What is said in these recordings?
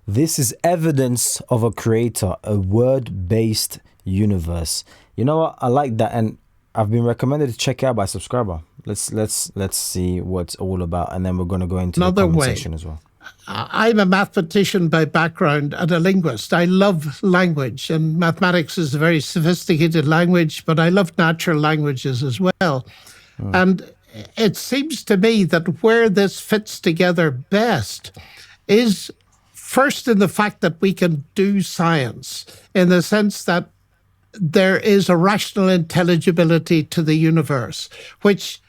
This is evidence of a creator, a word-based universe. You know what? I like that, and I've been recommended to check it out by a subscriber. Let's see what it's all about, and then we're going to go into the comment section as well. I'm a mathematician by background and a linguist. I love language, and mathematics is a very sophisticated language, but I love natural languages as well. And it seems to me that where this fits together best is first in the fact that we can do science, in the sense that there is a rational intelligibility to the universe, which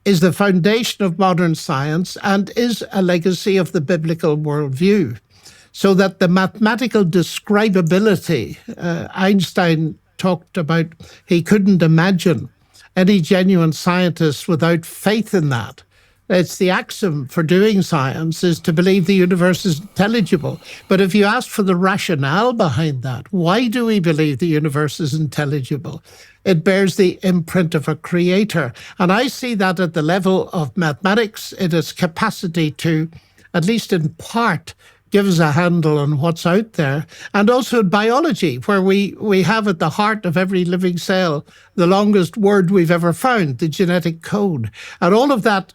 is the foundation of modern science and is a legacy of the biblical worldview. So that the mathematical describability, Einstein talked about, he couldn't imagine any genuine scientist without faith in that. It's the axiom for doing science is to believe the universe is intelligible. But if you ask for the rationale behind that, why do we believe the universe is intelligible? It bears the imprint of a creator. And I see that at the level of mathematics, in its capacity to, at least in part, give us a handle on what's out there. And also in biology, where we have at the heart of every living cell the longest word we've ever found, the genetic code. And all of that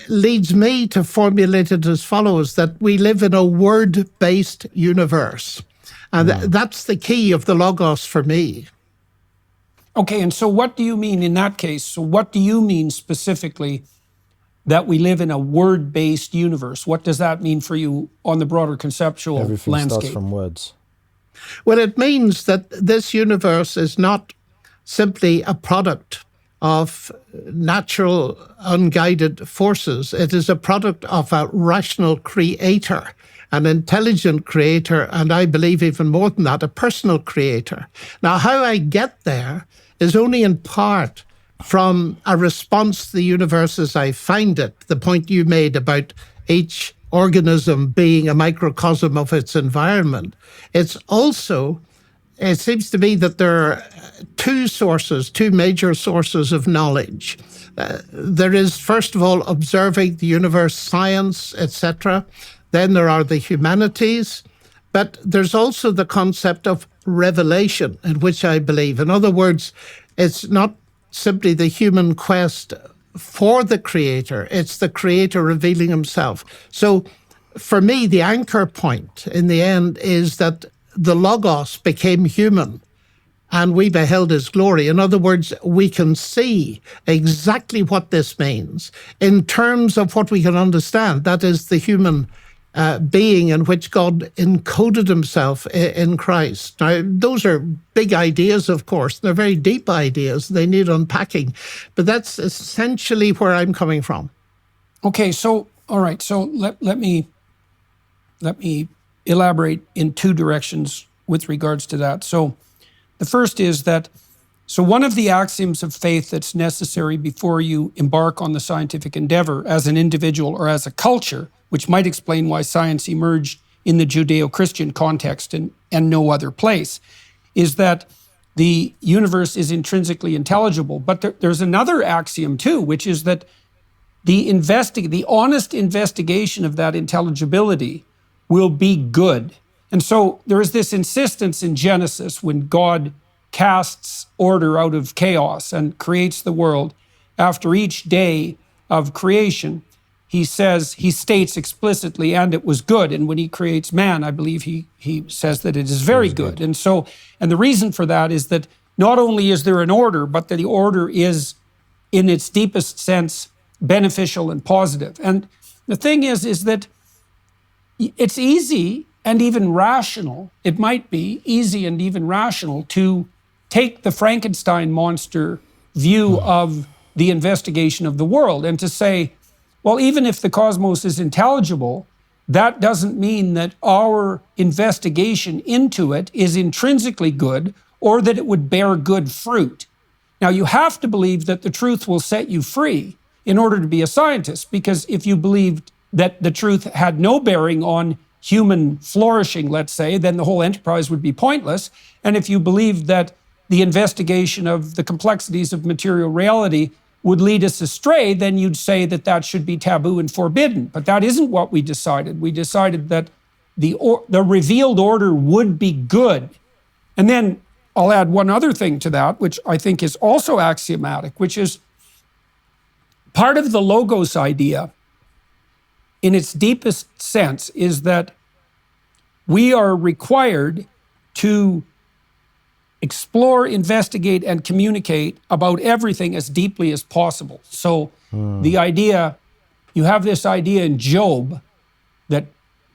leads me to formulate it as follows, that we live in a word-based universe. And that's the key of the Logos for me. Okay, and so what do you mean in that case? So what do you mean specifically that we live in a word-based universe? What does that mean for you on the broader conceptual Everything landscape? starts from words. Well, it means that this universe is not simply a product of natural, unguided forces. It is a product of a rational creator, an intelligent creator, and I believe even more than that, a personal creator. Now, how I get there is only in part from a response to the universe as I find it, the point you made about each organism being a microcosm of its environment. It's also, it seems to me that there are two major sources of knowledge. There is, first of all, observing the universe, science, etc. Then there are the humanities. But there's also the concept of revelation, in which I believe. In other words, it's not simply the human quest for the creator, it's the creator revealing himself. So for me, the anchor point in the end is that the Logos became human and we beheld his glory. In other words, we can see exactly what this means in terms of what we can understand. That is the human being in which God encoded himself in Christ. Now, those are big ideas, of course. They're very deep ideas. They need unpacking. But that's essentially where I'm coming from. Okay, so, all right. So let me elaborate in two directions with regards to that. So the first is that, so one of the axioms of faith that's necessary before you embark on the scientific endeavor as an individual or as a culture, which might explain why science emerged in the Judeo-Christian context and no other place, is that the universe is intrinsically intelligible. But there's another axiom too, which is that the honest investigation of that intelligibility will be good. And so there is this insistence in Genesis when God casts order out of chaos and creates the world. After each day of creation, he states explicitly, and it was good. And when he creates man, I believe he says that it is very good. And the reason for that is that not only is there an order, but that the order is, in its deepest sense, beneficial and positive. And the thing is that it's easy and even rational, it might be easy and even rational to take the Frankenstein monster view of the investigation of the world and to say, well, even if the cosmos is intelligible, that doesn't mean that our investigation into it is intrinsically good or that it would bear good fruit. Now, you have to believe that the truth will set you free in order to be a scientist, because if you believed that the truth had no bearing on human flourishing, let's say, then the whole enterprise would be pointless. And if you believed that the investigation of the complexities of material reality would lead us astray, then you'd say that that should be taboo and forbidden. But that isn't what we decided. We decided that the revealed order would be good. And then I'll add one other thing to that, which I think is also axiomatic, which is part of the logos idea in its deepest sense is that we are required to explore, investigate, and communicate about everything as deeply as possible. So the idea, you have this idea in Job that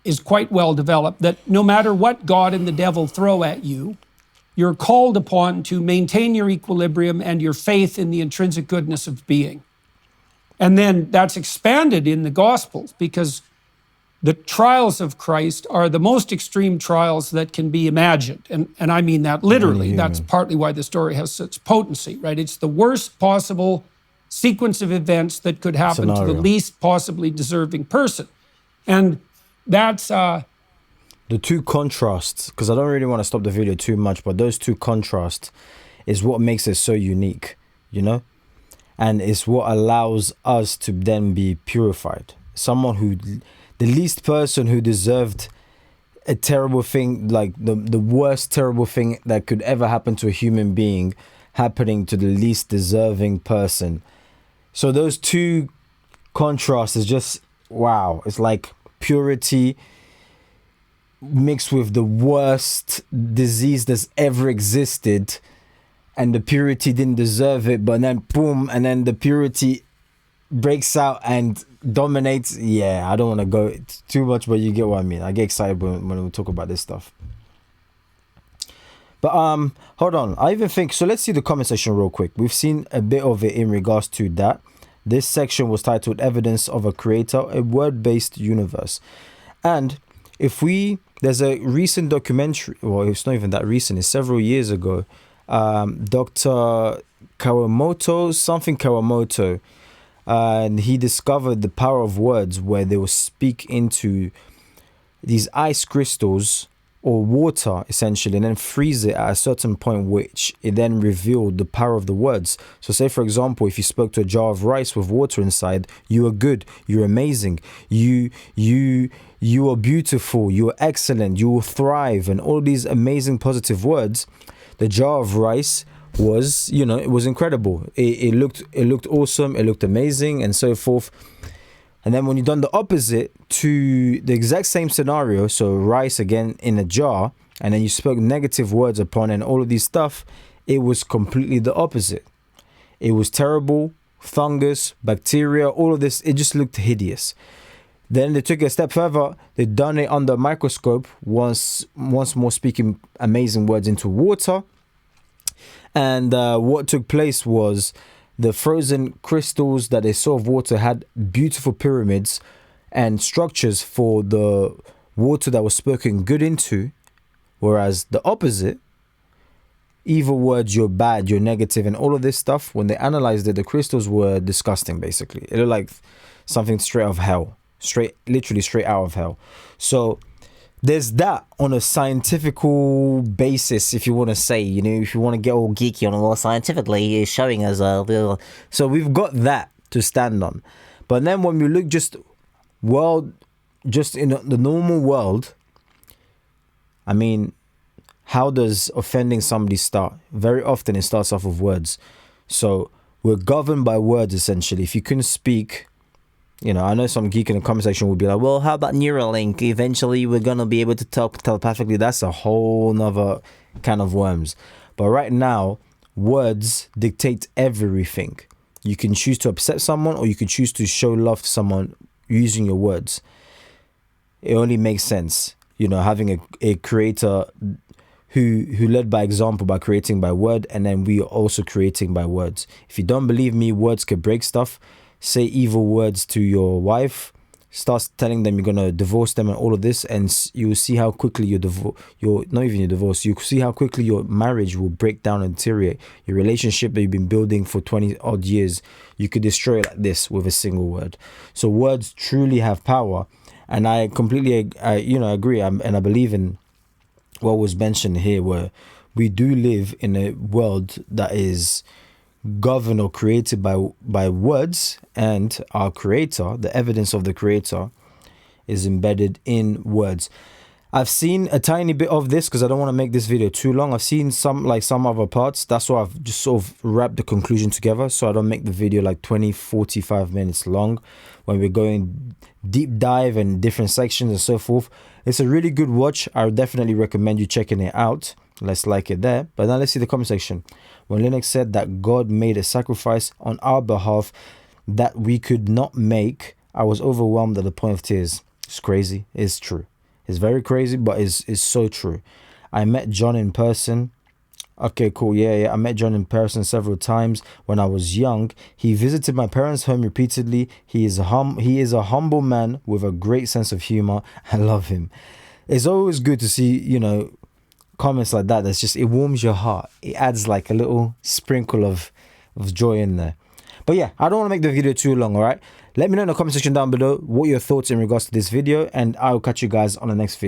is quite well developed, that no matter what God and the devil throw at you, you're called upon to maintain your equilibrium and your faith in the intrinsic goodness of being. And then that's expanded in the Gospels, because the trials of Christ are the most extreme trials that can be imagined. And I mean that literally. That's partly why the story has such potency, right? It's the worst possible sequence of events that could happen to the least possibly deserving person. And that's... the two contrasts, because I don't really want to stop the video too much, but those two contrasts is what makes it so unique, you know? And it's what allows us to then be purified. Someone who... the least person who deserved a terrible thing, like the worst terrible thing that could ever happen to a human being, happening to the least deserving person. So those two contrasts is just, wow. It's like purity mixed with the worst disease that's ever existed. And the purity didn't deserve it, but then boom, and then the purity breaks out and dominates. Yeah, I don't want to go too much, but you get what I mean. I get excited when we talk about this stuff. But hold on, I even think so. Let's see the comment section real quick. We've seen a bit of it in regards to that. This section was titled "Evidence of a Creator, a Word-Based Universe." And there's a recent documentary, well, it's not even that recent, it's several years ago. Dr. Kawamoto, and he discovered the power of words, where they will speak into these ice crystals or water essentially, and then freeze it at a certain point, which it then revealed the power of the words. So say, for example, if you spoke to a jar of rice with water inside, you are good, you're amazing, you are beautiful, you are excellent, you will thrive, and all these amazing positive words. The jar of rice was, it was incredible. It looked awesome, it looked amazing, and so forth. And then when you've done the opposite to the exact same scenario, so rice again in a jar, and then you spoke negative words upon and all of these stuff, it was completely the opposite. It was terrible, fungus, bacteria, all of this, it just looked hideous. Then they took it a step further. They done it under a microscope, once more speaking amazing words into water. And what took place was the frozen crystals that they saw of water had beautiful pyramids and structures for the water that was spoken good into. Whereas the opposite, evil words, you're bad, you're negative, and all of this stuff, when they analyzed it, the crystals were disgusting, basically. It looked like something straight out of hell. Literally straight out of hell. So there's that on a scientifical basis, if you want to say, if you want to get all geeky on it, well, scientifically is showing us a little. So we've got that to stand on. But then when we look just in the normal world, I mean, how does offending somebody start? Very often it starts off with words. So we're governed by words, essentially. If you couldn't speak, I know some geek in the comment section would be like, well, how about Neuralink? Eventually we're going to be able to talk telepathically. That's a whole nother can of worms. But right now, words dictate everything. You can choose to upset someone, or you can choose to show love to someone using your words. It only makes sense, having a creator who led by example by creating by word, and then we are also creating by words. If you don't believe me, words could break stuff. Say evil words to your wife, start telling them you're going to divorce them and all of this, and you'll see how quickly you'll see how quickly your marriage will break down and deteriorate. Your relationship that you've been building for 20 odd years, you could destroy it like this with a single word. So words truly have power, and I completely agree, and I believe in what was mentioned here, where we do live in a world that is governed or created by words, and our creator, the evidence of the creator, is embedded in words. I've seen a tiny bit of this because I don't want to make this video too long. I've seen some other parts. That's why I've just sort of wrapped the conclusion together so I don't make the video like 20-45 minutes long when we're going deep dive and different sections and so forth. It's a really good watch. I would definitely recommend you checking it out. Let's like it there. But now let's see the comment section. When Linux said that God made a sacrifice on our behalf that we could not make, I was overwhelmed at the point of tears. It's crazy. It's true. It's very crazy, but it's so true. I met John in person. Okay, cool. Yeah. I met John in person several times when I was young. He visited my parents' home repeatedly. He is a humble man with a great sense of humor. I love him. It's always good to see, you know, comments like that. That's just, it warms your heart. It adds like a little sprinkle of joy in there. But yeah, I don't want to make the video too long, all right? Let me know in the comment section down below what your thoughts in regards to this video, and I'll catch you guys on the next video.